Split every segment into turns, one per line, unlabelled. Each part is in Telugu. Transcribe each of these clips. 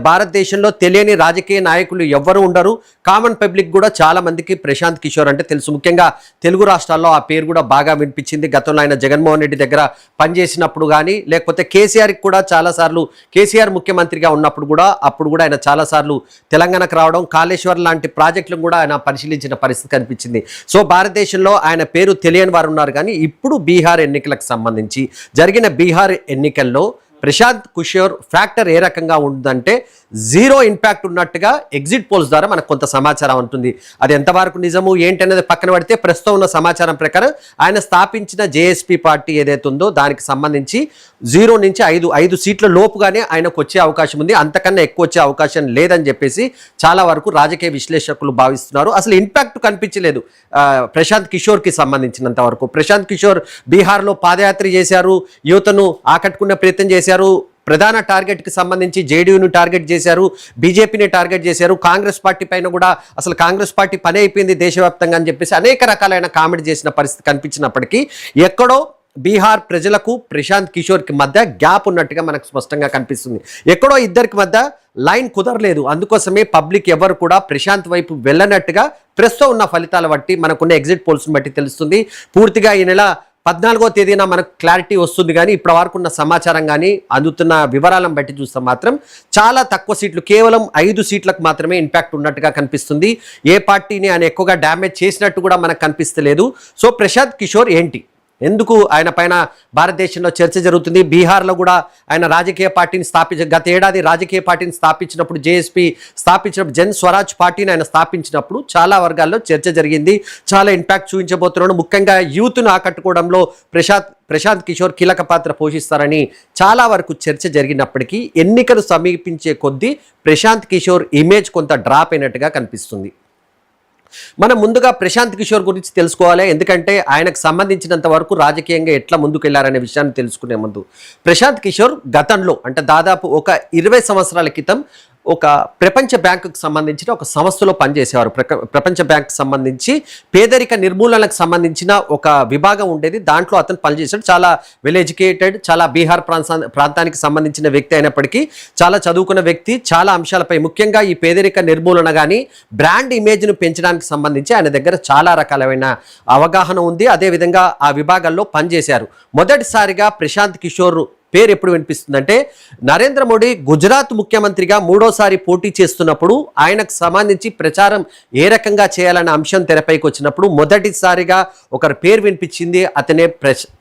భారతదేశంలో తెలియని రాజకీయ నాయకులు ఎవ్వరూ ఉండరు. కామన్ పబ్లిక్ కూడా చాలా మందికి ప్రశాంత్ కిషోర్ అంటే తెలుసు. ముఖ్యంగా తెలుగు రాష్ట్రాల్లో ఆ పేరు కూడా బాగా వినిపించింది. గతంలో ఆయన జగన్మోహన్ రెడ్డి దగ్గర పనిచేసినప్పుడు కానీ, లేకపోతే కేసీఆర్కి కూడా చాలాసార్లు, కేసీఆర్ ముఖ్యమంత్రిగా ఉన్నప్పుడు కూడా అప్పుడు కూడా ఆయన చాలాసార్లు తెలంగాణకు రావడం, కాళేశ్వరం లాంటి ప్రాజెక్టులను కూడా ఆయన పరిశీలించిన పరిస్థితి కనిపించింది. సో భారతదేశంలో ఆయన పేరు తెలియని వారు ఉన్నారు. కానీ ఇప్పుడు బీహార్ ఎన్నికలకు సంబంధించి జరిగిన బీహార్ ఎన్నికల్లో ప్రశాంత్ కిషోర్ ఫ్యాక్టర్ ఏ రకంగా ఉందంటే జీరో ఇంపాక్ట్ ఉన్నట్టుగా ఎగ్జిట్ పోల్స్ ద్వారా మనకు కొంత సమాచారం ఉంటుంది. అది ఎంతవరకు నిజము ఏంటనేది పక్కన పడితే ప్రస్తుతం ఉన్న సమాచారం ప్రకారం ఆయన స్థాపించిన జేఎస్పీ పార్టీ ఏదైతే ఉందో దానికి సంబంధించి 0 నుంచి 5 సీట్ల లోపుగానే ఆయనకు వచ్చే అవకాశం ఉంది. అంతకన్నా ఎక్కువ వచ్చే అవకాశం లేదని చెప్పేసి చాలా వరకు రాజకీయ విశ్లేషకులు భావిస్తున్నారు. అసలు ఇంపాక్ట్ కనిపించలేదు ప్రశాంత్ కిషోర్కి సంబంధించినంత వరకు. ప్రశాంత్ కిషోర్ బీహార్లో పాదయాత్ర చేశారు, యువతను ఆకట్టుకునే ప్రయత్నం చేశారు. ప్రధాన టార్గెట్కి సంబంధించి జేడీయూని టార్గెట్ చేశారు, బీజేపీని టార్గెట్ చేశారు. కాంగ్రెస్ పార్టీ పైన కూడా అసలు కాంగ్రెస్ పార్టీ పని అయిపోయింది దేశవ్యాప్తంగా అని చెప్పేసి అనేక రకాలైన కామెంట్ చేసిన పరిస్థితి కనిపించినప్పటికీ ఎక్కడో బీహార్ ప్రజలకు ప్రశాంత్ కిషోర్కి మధ్య గ్యాప్ ఉన్నట్టుగా మనకు స్పష్టంగా కనిపిస్తుంది. ఎక్కడో ఇద్దరికి మధ్య లైన్ కుదరలేదు. అందుకోసమే పబ్లిక్ ఎవరు కూడా ప్రశాంత్ వైపు వెళ్ళనట్టుగా ప్రస్తుతం ఉన్న ఫలితాల బట్టి, మనకున్న ఎగ్జిట్ పోల్స్ని బట్టి తెలుస్తుంది. పూర్తిగా ఈ నెల 14వ తేదీన మనకు క్లారిటీ వస్తుంది. కానీ ఇప్పటి వరకు ఉన్న సమాచారం కానీ అందుతున్న వివరాలను బట్టి చూస్తే మాత్రం చాలా తక్కువ సీట్లు, కేవలం 5 సీట్లకు మాత్రమే ఇంపాక్ట్ ఉన్నట్టుగా కనిపిస్తుంది. ఏ పార్టీని ఆయన ఎక్కువగా డ్యామేజ్ చేసినట్టు కూడా మనకు కనిపిస్తలేదు. సో ప్రశాంత్ కిషోర్ ఏంటి, ఎందుకు ఆయన పైన భారతదేశంలో చర్చ జరుగుతుంది? బీహార్లో కూడా ఆయన రాజకీయ పార్టీని గత ఏడాది రాజకీయ పార్టీని స్థాపించినప్పుడు, జేఎస్పీ స్థాపించినప్పుడు, జన్ స్వరాజ్ పార్టీని ఆయన స్థాపించినప్పుడు చాలా వర్గాల్లో చర్చ జరిగింది. చాలా ఇంపాక్ట్ చూపించబోతున్నాడు. ముఖ్యంగా యూత్ను ఆకట్టుకోవడంలో ప్రశాంత్ కిషోర్ కీలక పాత్ర పోషిస్తారని చాలా వరకు చర్చ జరిగినప్పటికీ ఎన్నికలు సమీపించే కొద్దీ ప్రశాంత్ కిషోర్ ఇమేజ్ కొంత డ్రాప్ అయినట్టుగా కనిపిస్తుంది. మనం ముందుగా ప్రశాంత్ కిషోర్ గురించి తెలుసుకోవాలి. ఎందుకంటే ఆయనకు సంబంధించినంత వరకు రాజకీయంగా ఎట్లా ముందుకు వెళ్ళారనే విషయాన్ని తెలుసుకునే ముందు, ప్రశాంత్ కిషోర్ గతంలో అంటే దాదాపు ఒక 20 సంవత్సరాల క్రితం ఒక ప్రపంచ బ్యాంకుకు సంబంధించిన ఒక సంస్థలో పనిచేసేవారు. ప్రపంచ బ్యాంకు సంబంధించి పేదరిక నిర్మూలనకు సంబంధించిన ఒక విభాగం ఉండేది. దాంట్లో అతను పనిచేశాడు. చాలా వెల్ ఎడ్యుకేటెడ్, చాలా బీహార్ ప్రాంతానికి సంబంధించిన వ్యక్తి అయినప్పటికీ చాలా చదువుకున్న వ్యక్తి. చాలా అంశాలపై, ముఖ్యంగా ఈ పేదరిక నిర్మూలన కానీ బ్రాండ్ ఇమేజ్ను పెంచడానికి సంబంధించి ఆయన దగ్గర చాలా రకాలైన అవగాహన ఉంది. అదేవిధంగా ఆ విభాగాల్లో పనిచేశారు. మొదటిసారిగా ప్రశాంత్ కిషోర్ పేరు ఎప్పుడు వినిపిస్తుందంటే, నరేంద్ర మోడీ గుజరాత్ ముఖ్యమంత్రిగా 3వసారి పోటీ చేస్తున్నప్పుడు ఆయనకు సంబంధించి ప్రచారం ఏ రకంగా చేయాలనే అంశం తెరపైకి వచ్చినప్పుడు మొదటిసారిగా ఒకరి పేరు వినిపించింది. అతనే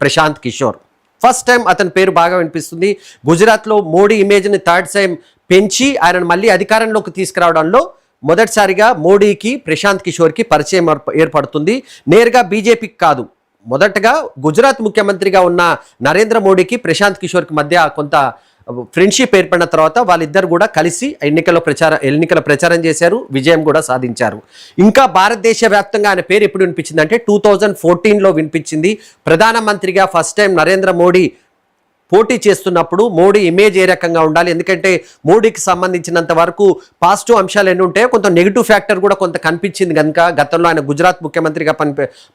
ప్రశాంత్ కిషోర్. ఫస్ట్ టైం అతని పేరు బాగా వినిపిస్తుంది. గుజరాత్లో మోడీ ఇమేజ్ని 3rd టైం పెంచి ఆయనను మళ్ళీ అధికారంలోకి తీసుకురావడంలో మొదటిసారిగా మోడీకి ప్రశాంత్ కిషోర్కి పరిచయం ఏర్పడుతుంది. నేరుగా బీజేపీకి కాదు, మొదటగా గుజరాత్ ముఖ్యమంత్రిగా ఉన్న నరేంద్ర మోడీకి ప్రశాంత్ కిషోర్కి మధ్య కొంత ఫ్రెండ్షిప్ ఏర్పడిన తర్వాత వాళ్ళిద్దరు కూడా కలిసి ఎన్నికల ప్రచారం చేశారు, విజయం కూడా సాధించారు. ఇంకా భారతదేశ వ్యాప్తంగా ఆయన పేరు ఎప్పుడు వినిపించింది అంటే 2014లో వినిపించింది. ప్రధానమంత్రిగా ఫస్ట్ టైం నరేంద్ర మోడీ పోటీ చేస్తున్నప్పుడు మోడీ ఇమేజ్ ఏ రకంగా ఉండాలి, ఎందుకంటే మోడీకి సంబంధించినంత వరకు పాజిటివ్ అంశాలు ఎన్ని ఉంటాయో కొంత నెగిటివ్ ఫ్యాక్టర్ కూడా కొంత కనిపించింది. కనుక గతంలో ఆయన గుజరాత్ ముఖ్యమంత్రిగా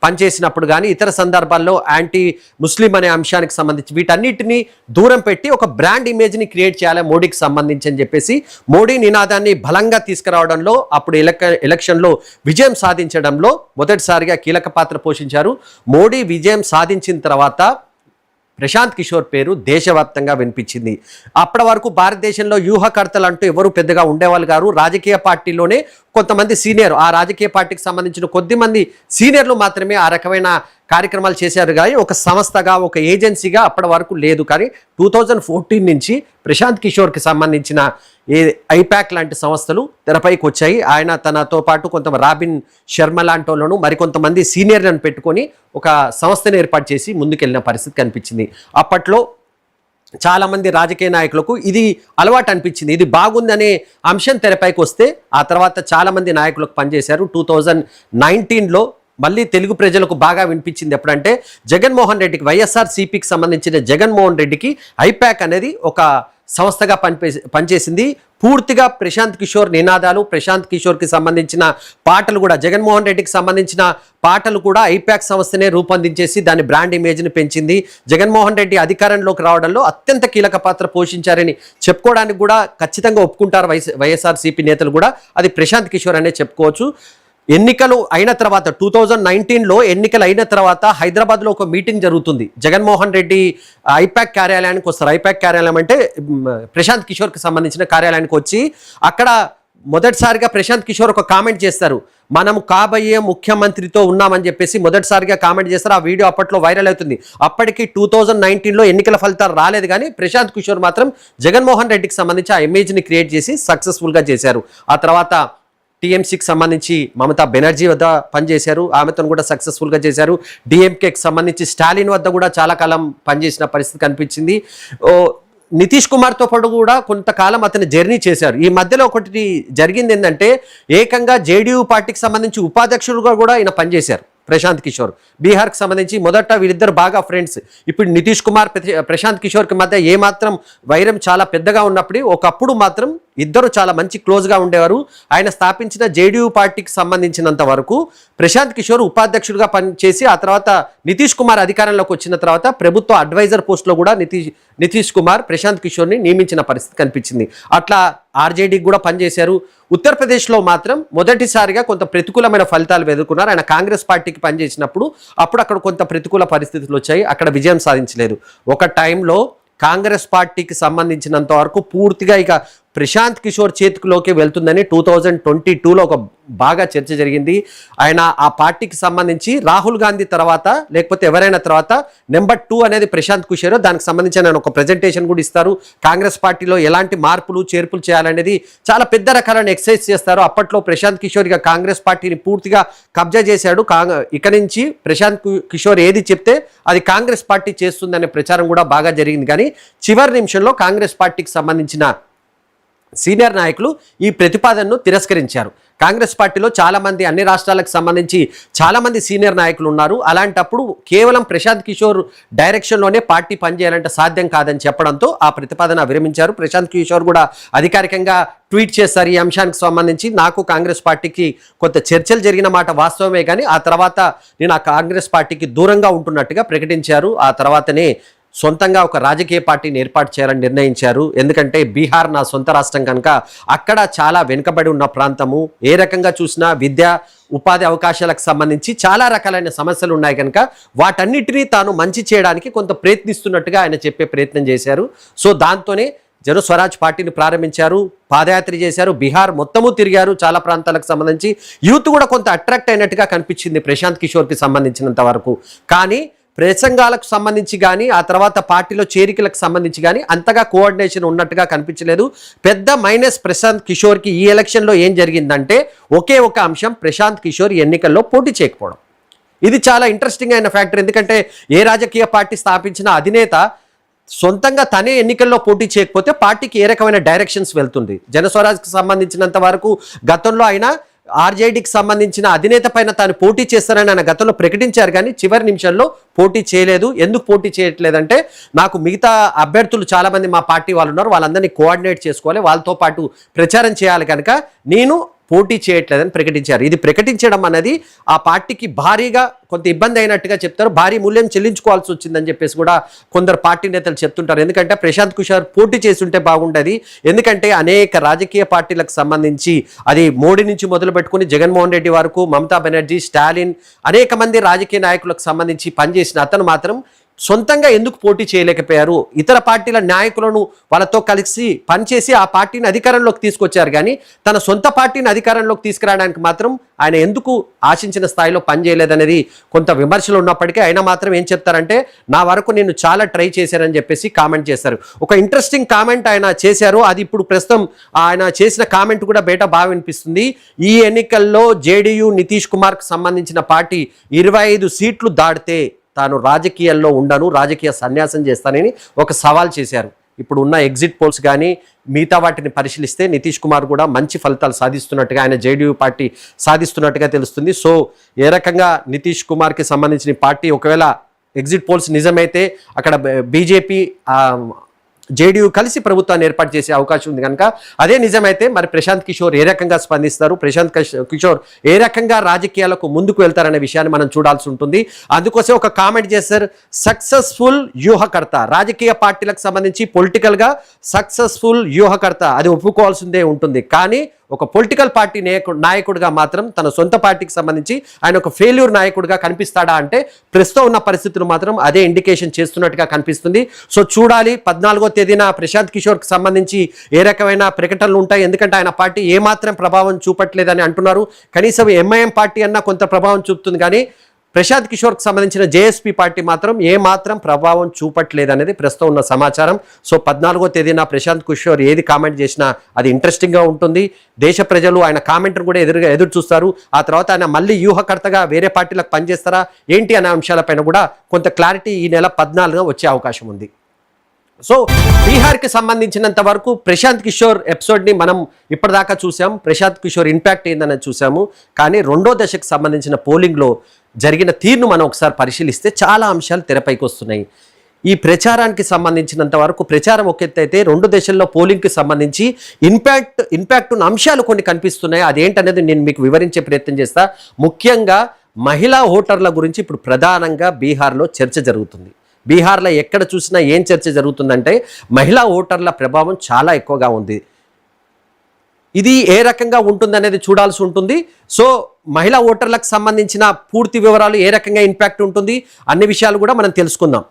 పనిచేసినప్పుడు కానీ ఇతర సందర్భాల్లో యాంటీ ముస్లిం అనే అంశానికి సంబంధించి వీటన్నిటిని దూరం పెట్టి ఒక బ్రాండ్ ఇమేజ్ని క్రియేట్ చేయాలి మోడీకి సంబంధించి అని చెప్పేసి మోడీ నినాదాన్ని బలంగా తీసుకురావడంలో, అప్పుడు ఎలక్షన్లో విజయం సాధించడంలో మొదటిసారిగా కీలక పాత్ర పోషించారు. మోడీ విజయం సాధించిన తర్వాత ప్రశాంత్ కిషోర్ పేరు దేశవ్యాప్తంగా వినిపించింది. అప్పటి వరకు భారతదేశంలో వ్యూహకర్తలు అంటూ ఎవరు పెద్దగా ఉండేవాళ్ళు గారు. రాజకీయ పార్టీలోనే కొంతమంది సీనియర్, ఆ రాజకీయ పార్టీకి సంబంధించిన కొద్దిమంది సీనియర్లు మాత్రమే ఆ రకమైన కార్యక్రమాలు చేశారు. కానీ ఒక సంస్థగా, ఒక ఏజెన్సీగా అప్పటి వరకు లేదు. కానీ 2014 నుంచి ప్రశాంత్ కిషోర్కి సంబంధించిన ఐపాక్ లాంటి సంస్థలు తెరపైకి వచ్చాయి. ఆయన తనతో పాటు కొంత రాబిన్ శర్మ లాంటి వాళ్ళను మరికొంతమంది సీనియర్లను పెట్టుకొని ఒక సంస్థను ఏర్పాటు చేసి ముందుకెళ్ళిన పరిస్థితి కనిపించింది. అప్పట్లో చాలామంది రాజకీయ నాయకులకు ఇది అలవాటు అనిపించింది. ఇది బాగుందనే అంశం తెరపైకి వస్తే ఆ తర్వాత చాలామంది నాయకులకు పనిచేశారు. 2019లో మళ్ళీ తెలుగు ప్రజలకు బాగా వినిపించింది ఎప్పుడంటే జగన్మోహన్ రెడ్డికి, వైఎస్ఆర్ సిపికి సంబంధించిన జగన్మోహన్ రెడ్డికి ఐపాక్ అనేది ఒక సంస్థగా పనిచేసింది. పూర్తిగా ప్రశాంత్ కిషోర్ నినాదాలు, ప్రశాంత్ కిషోర్కి సంబంధించిన పాటలు కూడా, జగన్మోహన్ రెడ్డికి సంబంధించిన పాటలు కూడా ఐపాక్ సంస్థనే రూపొందించేసి దాని బ్రాండ్ ఇమేజ్ని పెంచింది. జగన్మోహన్ రెడ్డి అధికారంలోకి రావడంలో అత్యంత కీలక పాత్ర పోషించారని చెప్పుకోవడానికి కూడా ఖచ్చితంగా ఒప్పుకుంటారు వైఎస్ఆర్ సిపి నేతలు కూడా. అది ప్రశాంత్ కిషోర్ అనే చెప్పుకోవచ్చు. ఎన్నికలు అయిన తర్వాత 2019లో ఎన్నికలు అయిన తర్వాత హైదరాబాద్లో ఒక మీటింగ్ జరుగుతుంది. జగన్మోహన్ రెడ్డి ఐపాక్ కార్యాలయానికి వస్తారు. ఐపాక్ కార్యాలయం అంటే ప్రశాంత్ కిషోర్కి సంబంధించిన కార్యాలయానికి వచ్చి అక్కడ మొదటిసారిగా ప్రశాంత్ కిషోర్ ఒక కామెంట్ చేస్తారు. మనం కాబోయే ముఖ్యమంత్రితో ఉన్నామని చెప్పేసి మొదటిసారిగా కామెంట్ చేస్తారు. ఆ వీడియో అప్పట్లో వైరల్ అవుతుంది. అప్పటికి 2019లో ఎన్నికల ఫలితాలు రాలేదు, కానీ ప్రశాంత్ కిషోర్ మాత్రం జగన్మోహన్ రెడ్డికి సంబంధించి ఆ ఇమేజ్ని క్రియేట్ చేసి సక్సెస్ఫుల్గా చేశారు. ఆ తర్వాత టీఎంసీకి సంబంధించి మమతా బెనర్జీ వద్ద పనిచేశారు, ఆమెతో కూడా సక్సెస్ఫుల్గా చేశారు. డిఎంకేకి సంబంధించి స్టాలిన్ వద్ద కూడా చాలా కాలం పనిచేసిన పరిస్థితి కనిపించింది. నితీష్ కుమార్తో పాటు కూడా కొంతకాలం అతను జర్నీ చేశారు. ఈ మధ్యలో ఒకటి జరిగింది ఏంటంటే, ఏకంగా జేడీయూ పార్టీకి సంబంధించి ఉపాధ్యక్షుడుగా కూడా ఆయన పనిచేశారు ప్రశాంత్ కిషోర్. బీహార్కి సంబంధించి మొదట వీరిద్దరు బాగా ఫ్రెండ్స్. ఇప్పుడు నితీష్ కుమార్ ప్రశాంత్ కిషోర్కి మధ్య ఏమాత్రం వైరం చాలా పెద్దగా ఉన్నప్పుడు ఒకప్పుడు మాత్రం ఇద్దరు చాలా మంచి క్లోజ్గా ఉండేవారు. ఆయన స్థాపించిన జేడీయూ పార్టీకి సంబంధించినంత వరకు ప్రశాంత్ కిషోర్ ఉపాధ్యక్షుడిగా పనిచేసి ఆ తర్వాత నితీష్ కుమార్ అధికారంలోకి వచ్చిన తర్వాత ప్రభుత్వ అడ్వైజర్ పోస్టులో కూడా నితీష్ కుమార్ ప్రశాంత్ కిషోర్ని నియమించిన పరిస్థితి కనిపించింది. అట్లా ఆర్జేడీకి కూడా పనిచేశారు. ఉత్తరప్రదేశ్లో మాత్రం మొదటిసారిగా కొంత ప్రతికూలమైన ఫలితాలు ఎదుర్కొన్నారు. ఆయన కాంగ్రెస్ పార్టీకి పనిచేసినప్పుడు అక్కడ కొంత ప్రతికూల పరిస్థితులు వచ్చాయి, అక్కడ విజయం సాధించలేదు. ఒక టైంలో కాంగ్రెస్ పార్టీకి సంబంధించినంత వరకు పూర్తిగా ఇక ప్రశాంత్ కిషోర్ చేతిలోకి వెళ్తుందని 2022లో ఒక బాగా చర్చ జరిగింది. ఆయన ఆ పార్టీకి సంబంధించి రాహుల్ గాంధీ తర్వాత లేకపోతే ఎవరైనా తర్వాత నెంబర్ 2 అనేది ప్రశాంత్ కిషోర్. దానికి సంబంధించి ఆయన ఒక ప్రెజెంటేషన్ కూడా ఇస్తారు. కాంగ్రెస్ పార్టీలో ఎలాంటి మార్పులు చేర్పులు చేయాలనేది చాలా పెద్ద రకాలను ఎక్సైజ్ చేస్తారు. అప్పట్లో ప్రశాంత్ కిషోర్ ఇక కాంగ్రెస్ పార్టీని పూర్తిగా కబ్జా చేశాడు. ఇక నుంచి ప్రశాంత్ కిషోర్ ఏది చెప్తే అది కాంగ్రెస్ పార్టీ చేస్తుందనే ప్రచారం కూడా బాగా జరిగింది. కానీ చివరి నిమిషంలో కాంగ్రెస్ పార్టీకి సంబంధించిన సీనియర్ నాయకులు ఈ ప్రతిపాదనను తిరస్కరించారు. కాంగ్రెస్ పార్టీలో చాలామంది, అన్ని రాష్ట్రాలకు సంబంధించి చాలామంది సీనియర్ నాయకులు ఉన్నారు. అలాంటప్పుడు కేవలం ప్రశాంత్ కిషోర్ డైరెక్షన్లోనే పార్టీ పనిచేయాలంటే సాధ్యం కాదని చెప్పడంతో ఆ ప్రతిపాదన విరమించారు. ప్రశాంత్ కిషోర్ కూడా అధికారికంగా ట్వీట్ చేశారు ఈ అంశానికి సంబంధించి. నాకు కాంగ్రెస్ పార్టీకి కొంత చర్చలు జరిగిన మాట వాస్తవమే, కానీ ఆ తర్వాత నేను ఆ కాంగ్రెస్ పార్టీకి దూరంగా ఉంటున్నట్టుగా ప్రకటించారు. ఆ తర్వాతనే సొంతంగా ఒక రాజకీయ పార్టీని ఏర్పాటు చేయాలని నిర్ణయించారు. ఎందుకంటే బీహార్ నా సొంత రాష్ట్రం కనుక అక్కడ చాలా వెనుకబడి ఉన్న ప్రాంతము. ఏ రకంగా చూసినా విద్య, ఉపాధి అవకాశాలకు సంబంధించి చాలా రకాలైన సమస్యలు ఉన్నాయి కనుక వాటన్నిటినీ తాను మంచి చేయడానికి కొంత ప్రయత్నిస్తున్నట్టుగా ఆయన చెప్పే ప్రయత్నం చేశారు. సో దాంతోనే జనస్వరాజ్ పార్టీని ప్రారంభించారు, పాదయాత్ర చేశారు, బీహార్ మొత్తము తిరిగారు. చాలా ప్రాంతాలకు సంబంధించి యూత్ కూడా కొంత అట్రాక్ట్ అయినట్టుగా కనిపించింది ప్రశాంత్ కిషోర్కి సంబంధించినంత వరకు. కానీ ప్రసంగాలకు సంబంధించి కానీ ఆ తర్వాత పార్టీలో చేరికలకు సంబంధించి కానీ అంతగా కోఆర్డినేషన్ ఉన్నట్టుగా కనిపించలేదు. పెద్ద మైనస్ ప్రశాంత్ కిషోర్కి ఈ ఎలక్షన్లో ఏం జరిగిందంటే ఒకే ఒక అంశం, ప్రశాంత్ కిషోర్ ఎన్నికల్లో పోటీ చేయకపోవడం. ఇది చాలా ఇంట్రెస్టింగ్ అయిన ఫ్యాక్టర్. ఎందుకంటే ఏ రాజకీయ పార్టీ స్థాపించిన అధినేత సొంతంగా తనే ఎన్నికల్లో పోటీ చేయకపోతే పార్టీకి ఏ రకమైన డైరెక్షన్స్ వెళ్తుంది. జనస్వరాజ్కి సంబంధించినంత వరకు గతంలో ఆయన ఆర్జేడీకి సంబంధించిన అధినేత పైన తాను పోటీ చేస్తారని ఆయన గతంలో ప్రకటించారు, కానీ చివరి నిమిషంలో పోటీ చేయలేదు. ఎందుకు పోటీ చేయట్లేదంటే, నాకు మిగతా అభ్యర్థులు చాలామంది మా పార్టీ వాళ్ళు ఉన్నారు, వాళ్ళందరినీ కోఆర్డినేట్ చేసుకోవాలి, వాళ్ళతో పాటు ప్రచారం చేయాలి, కనుక నేను పోటీ చేయట్లేదని ప్రకటించారు. ఇది ప్రకటించడం అనేది ఆ పార్టీకి భారీగా కొంత ఇబ్బంది అయినట్టుగా చెప్తారు. భారీ మూల్యం చెల్లించుకోవాల్సి వచ్చిందని చెప్పేసి కూడా కొందరు పార్టీ నేతలు చెప్తుంటారు. ఎందుకంటే ప్రశాంత్ కిషోర్ పోటీ చేసి ఉంటే బాగుండేది. ఎందుకంటే అనేక రాజకీయ పార్టీలకు సంబంధించి అది మోడీ నుంచి మొదలు పెట్టుకుని జగన్మోహన్ రెడ్డి వరకు, మమతా బెనర్జీ, స్టాలిన్, అనేక మంది రాజకీయ నాయకులకు సంబంధించి పనిచేసిన అతను మాత్రం సొంతంగా ఎందుకు పోటీ చేయలేకపోయారు? ఇతర పార్టీల నాయకులను వాళ్ళతో కలిసి పనిచేసి ఆ పార్టీని అధికారంలోకి తీసుకొచ్చారు, కానీ తన సొంత పార్టీని అధికారంలోకి తీసుకురావడానికి మాత్రం ఆయన ఎందుకు ఆశించిన స్థాయిలో పనిచేయలేదనేది కొంత విమర్శలు ఉన్నప్పటికీ ఆయన మాత్రం ఏం చెప్తారంటే, నా వరకు నేను చాలా ట్రై చేశానని చెప్పేసి కామెంట్ చేశారు. ఒక ఇంట్రెస్టింగ్ కామెంట్ ఆయన చేశారు. అది ఇప్పుడు ప్రస్తుతం ఆయన చేసిన కామెంట్ కూడా బయట బాగా వినిపిస్తుంది. ఈ ఎన్నికల్లో జేడీయూ నితీష్ కుమార్కి సంబంధించిన పార్టీ 25 సీట్లు దాటితే తాను రాజకీయాల్లో ఉండను, రాజకీయ సన్యాసం చేస్తానని ఒక సవాల్ చేశారు. ఇప్పుడు ఉన్న ఎగ్జిట్ పోల్స్ కానీ మిగతా వాటిని పరిశీలిస్తే నితీష్ కుమార్ కూడా మంచి ఫలితాలు సాధిస్తున్నట్టుగా, ఆయన జేడీయూ పార్టీ సాధిస్తున్నట్టుగా తెలుస్తుంది. సో ఏ రకంగా నితీష్ కుమార్కి సంబంధించిన పార్టీ ఒకవేళ ఎగ్జిట్ పోల్స్ నిజమైతే అక్కడ బీజేపీ జేడీయూ కలిసి ప్రభుత్వాన్ని ఏర్పాటు చేసే అవకాశం ఉంది కనుక అదే నిజమైతే మరి ప్రశాంత్ కిషోర్ ఏ రకంగా స్పందిస్తారు, ప్రశాంత్ కిషోర్ ఏ రకంగా రాజకీయాలకు ముందుకు వెళ్తారనే విషయాన్ని మనం చూడాల్సి ఉంటుంది. అందుకోసం ఒక కామెంట్ చేశారు, సక్సెస్ఫుల్ వ్యూహకర్త, రాజకీయ పార్టీలకు సంబంధించి పొలిటికల్గా సక్సెస్ఫుల్ వ్యూహకర్త అది ఒప్పుకోవాల్సిందే ఉంటుంది. కానీ ఒక పొలిటికల్ పార్టీ నాయకుడిగా మాత్రం తన సొంత పార్టీకి సంబంధించి ఆయన ఒక ఫెయిల్యూర్ నాయకుడిగా కనిపిస్తాడా అంటే ప్రస్తుతం ఉన్న పరిస్థితులు మాత్రం అదే ఇండికేషన్ చేస్తున్నట్టుగా కనిపిస్తుంది. సో చూడాలి 14వ తేదీన ప్రశాంత్ కిషోర్కి సంబంధించి ఏ రకమైన ప్రకటనలు ఉంటాయి. ఎందుకంటే ఆయన పార్టీ ఏమాత్రం ప్రభావం చూపట్లేదని అంటున్నారు. కనీసం ఎంఐఎం పార్టీ అన్నా కొంత ప్రభావం చూపుతుంది, కానీ ప్రశాంత్ కిషోర్కి సంబంధించిన జేఎస్పీ పార్టీ మాత్రం ఏమాత్రం ప్రభావం చూపట్లేదనేది ప్రస్తుతం ఉన్న సమాచారం. సో 14వ తేదీన ప్రశాంత్ కిషోర్ ఏది కామెంట్ చేసినా అది ఇంట్రెస్టింగ్గా ఉంటుంది. దేశ ప్రజలు ఆయన కామెంట్ను కూడా ఎదురు చూస్తారు. ఆ తర్వాత ఆయన మళ్ళీ వ్యూహకర్తగా వేరే పార్టీలకు పనిచేస్తారా ఏంటి అనే అంశాలపైన కూడా కొంత క్లారిటీ ఈ నెల 14న వచ్చే అవకాశం ఉంది. సో బీహార్కి సంబంధించినంత వరకు ప్రశాంత్ కిషోర్ ఎపిసోడ్ని మనం ఇప్పటిదాకా చూసాం. ప్రశాంత్ కిషోర్ ఇంపాక్ట్ ఏందని చూసాము. కానీ రెండో దశకు సంబంధించిన పోలింగ్లో జరిగిన తీరును మనం ఒకసారి పరిశీలిస్తే చాలా అంశాలు తెరపైకి వస్తున్నాయి. ఈ ప్రచారానికి సంబంధించినంత వరకు ప్రచారం ఒక ఎత్తు అయితే రెండు దశల్లో పోలింగ్కి సంబంధించి ఇంపాక్ట్ ఉన్న అంశాలు కొన్ని కనిపిస్తున్నాయి. అదేంటనేది నేను మీకు వివరించే ప్రయత్నం చేస్తా. ముఖ్యంగా మహిళా ఓటర్ల గురించి ఇప్పుడు ప్రధానంగా బీహార్లో చర్చ జరుగుతుంది. బీహార్లో ఎక్కడ చూసినా ఏం చర్చ జరుగుతుందంటే మహిళా ఓటర్ల ప్రభావం చాలా ఎక్కువగా ఉంది. ఇది ఏ రకంగా ఉంటుందనేది చూడాల్సి ఉంటుంది. సో మహిళా ఓటర్లకు సంబంధించిన పూర్తి వివరాలు ఏ రకంగా ఇంపాక్ట్ ఉంటుంది అన్ని విషయాలు కూడా మనం తెలుసుకుందాం.